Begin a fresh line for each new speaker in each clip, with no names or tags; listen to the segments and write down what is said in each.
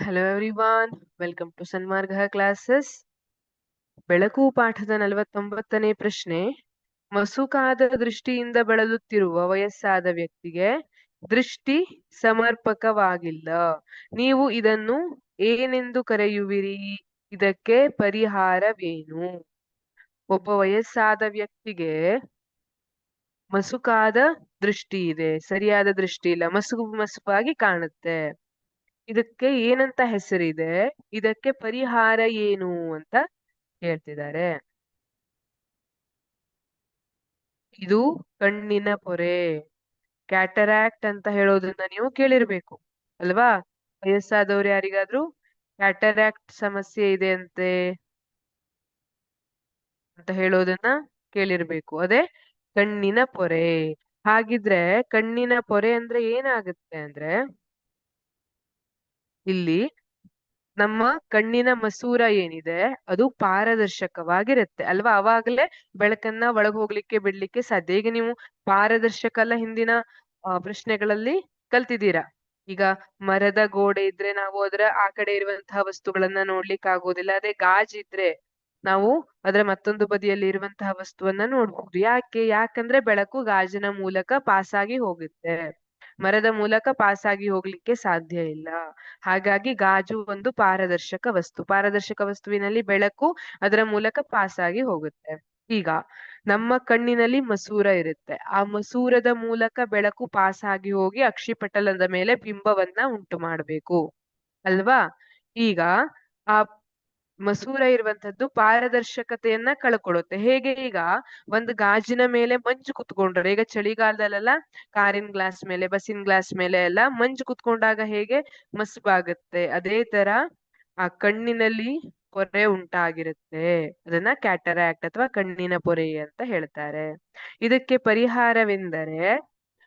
Hello everyone, welcome to Sanmarga classes. ಬೆಳಕು ಪಾಠದ 49ನೇ ಪ್ರಶ್ನೆ. ಮಸುಕಾದ ದೃಷ್ಟಿಯಿಂದ ಬಳಲುತ್ತಿರುವ ವಯಸ್ಸಾದ ವ್ಯಕ್ತಿಗೆ ದೃಷ್ಟಿ ಸಮರ್ಪಕವಾಗಿಲ್ಲ. ನೀವು ಇದನ್ನು ಏನೆಂದು ಕರೆಯುವಿರಿ? ಇದಕ್ಕೆ ಪರಿಹಾರವೇನು? ಒಬ್ಬ ವಯಸ್ಸಾದ ವ್ಯಕ್ತಿಗೆ ಮಸುಕಾದ ದೃಷ್ಟಿ ಇದೆ, ಸರಿಯಾದ ದೃಷ್ಟಿ ಇಲ್ಲ, ಮಸುಕಾಗಿ ಕಾಣುತ್ತೆ. ಇದಕ್ಕೆ ಏನಂತ ಹೆಸರಿದೆ? ಇದಕ್ಕೆ ಪರಿಹಾರ ಏನು ಅಂತ ಹೇಳ್ತಿದ್ದಾರೆ. ಇದು ಕಣ್ಣಿನ ಪೊರೆ, ಕ್ಯಾಟರಾಕ್ಟ್ ಅಂತ ಹೇಳೋದನ್ನ ನೀವು ಕೇಳಿರ್ಬೇಕು ಅಲ್ವಾ? ವಯಸ್ಸಾದವ್ರು ಯಾರಿಗಾದ್ರೂ ಕ್ಯಾಟರಾಕ್ಟ್ ಸಮಸ್ಯೆ ಇದೆ ಅಂತ ಹೇಳೋದನ್ನ ಕೇಳಿರ್ಬೇಕು. ಅದೇ ಕಣ್ಣಿನ ಪೊರೆ. ಹಾಗಿದ್ರೆ ಕಣ್ಣಿನ ಪೊರೆ ಅಂದ್ರೆ ಏನಾಗುತ್ತೆ ಅಂದ್ರೆ, ಇಲ್ಲಿ ನಮ್ಮ ಕಣ್ಣಿನ ಮಸೂರ ಏನಿದೆ ಅದು ಪಾರದರ್ಶಕವಾಗಿರುತ್ತೆ ಅಲ್ವಾ? ಅವಾಗಲೇ ಬೆಳಕನ್ನ ಒಳಗ್ ಹೋಗ್ಲಿಕ್ಕೆ ಬಿಡ್ಲಿಕ್ಕೆ ಸಾಧ್ಯ. ಈಗ ನೀವು ಪಾರದರ್ಶಕ ಎಲ್ಲ ಹಿಂದಿನ ಪ್ರಶ್ನೆಗಳಲ್ಲಿ ಕಲ್ತಿದ್ದೀರಾ. ಈಗ ಮರದ ಗೋಡೆ ಇದ್ರೆ ನಾವು ಅದರ ಆ ಕಡೆ ಇರುವಂತಹ ವಸ್ತುಗಳನ್ನ ನೋಡ್ಲಿಕ್ಕೆ ಆಗೋದಿಲ್ಲ. ಅದೇ ಗಾಜಿದ್ರೆ ನಾವು ಅದರ ಮತ್ತೊಂದು ಬದಿಯಲ್ಲಿ ಇರುವಂತಹ ವಸ್ತುವನ್ನ ನೋಡ್ಬಹುದು. ಯಾಕಂದ್ರೆ ಬೆಳಕು ಗಾಜಿನ ಮೂಲಕ ಪಾಸಾಗಿ ಹೋಗುತ್ತೆ, ಮರದ ಮೂಲಕ ಪಾಸಾಗಿ ಹೋಗ್ಲಿಕ್ಕೆ ಸಾಧ್ಯ ಇಲ್ಲ. ಹಾಗಾಗಿ ಗಾಜು ಒಂದು ಪಾರದರ್ಶಕ ವಸ್ತು. ಪಾರದರ್ಶಕ ವಸ್ತುವಿನಲ್ಲಿ ಬೆಳಕು ಅದರ ಮೂಲಕ ಪಾಸಾಗಿ ಹೋಗುತ್ತೆ. ಈಗ ನಮ್ಮ ಕಣ್ಣಿನಲ್ಲಿ ಮಸೂರ ಇರುತ್ತೆ. ಆ ಮಸೂರದ ಮೂಲಕ ಬೆಳಕು ಪಾಸಾಗಿ ಹೋಗಿ ಅಕ್ಷಿಪಟಲದ ಮೇಲೆ ಬಿಂಬವನ್ನ ಉಂಟು ಮಾಡ್ಬೇಕು ಅಲ್ವಾ? ಈಗ ಆ ಮಸೂರ ಇರುವಂತದ್ದು ಪಾರದರ್ಶಕತೆಯನ್ನ ಕಳ್ಕೊಳ್ಳುತ್ತೆ. ಹೇಗೆ? ಈಗ ಒಂದು ಗಾಜಿನ ಮೇಲೆ ಮಂಜು ಕುತ್ಕೊಂಡ್ರೆ, ಈಗ ಚಳಿಗಾಲದಲ್ಲೆಲ್ಲ ಕಾರಿನ ಗ್ಲಾಸ್ ಮೇಲೆ, ಬಸ್ಸಿನ ಗ್ಲಾಸ್ ಮೇಲೆ ಎಲ್ಲ ಮಂಜು ಕುತ್ಕೊಂಡಾಗ ಹೇಗೆ ಮಸುಕಾಗುತ್ತೆ, ಅದೇ ತರ ಆ ಕಣ್ಣಿನಲ್ಲಿ ಪೊರೆ ಉಂಟಾಗಿರುತ್ತೆ. ಅದನ್ನ ಕ್ಯಾಟರಾಕ್ಟ್ ಅಥವಾ ಕಣ್ಣಿನ ಪೊರೆ ಅಂತ ಹೇಳ್ತಾರೆ. ಇದಕ್ಕೆ ಪರಿಹಾರವೆಂದರೆ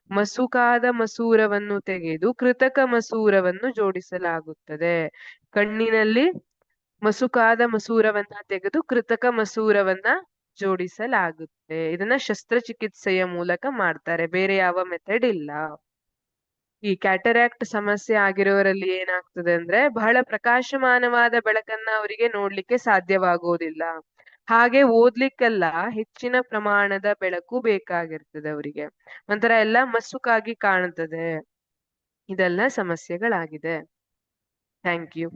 ಮಸುಕಾದ ಮಸೂರವನ್ನು ತೆಗೆದು ಕೃತಕ ಮಸೂರವನ್ನು ಜೋಡಿಸಲಾಗುತ್ತದೆ. ಕಣ್ಣಿನಲ್ಲಿ ಮಸುಕಾದ ಮಸೂರವನ್ನ ತೆಗೆದು ಕೃತಕ ಮಸೂರವನ್ನ ಜೋಡಿಸಲಾಗುತ್ತೆ. ಇದನ್ನ ಶಸ್ತ್ರಚಿಕಿತ್ಸೆಯ ಮೂಲಕ ಮಾಡ್ತಾರೆ, ಬೇರೆ ಯಾವ ಮೆಥಡ್ ಇಲ್ಲ. ಈ ಕ್ಯಾಟರಾಕ್ಟ್ ಸಮಸ್ಯೆ ಆಗಿರೋರಲ್ಲಿ ಏನಾಗ್ತದೆ ಅಂದ್ರೆ, ಬಹಳ ಪ್ರಕಾಶಮಾನವಾದ ಬೆಳಕನ್ನ ಅವರಿಗೆ ನೋಡ್ಲಿಕ್ಕೆ ಸಾಧ್ಯವಾಗುವುದಿಲ್ಲ. ಹಾಗೆ ಓದ್ಲಿಕ್ಕೆಲ್ಲ ಹೆಚ್ಚಿನ ಪ್ರಮಾಣದ ಬೆಳಕು ಬೇಕಾಗಿರ್ತದೆ ಅವರಿಗೆ. ಒಂಥರ ಎಲ್ಲ ಮಸುಕಾಗಿ ಕಾಣುತ್ತದೆ. ಇದೆಲ್ಲ ಸಮಸ್ಯೆಗಳಾಗಿದೆ. Thank you.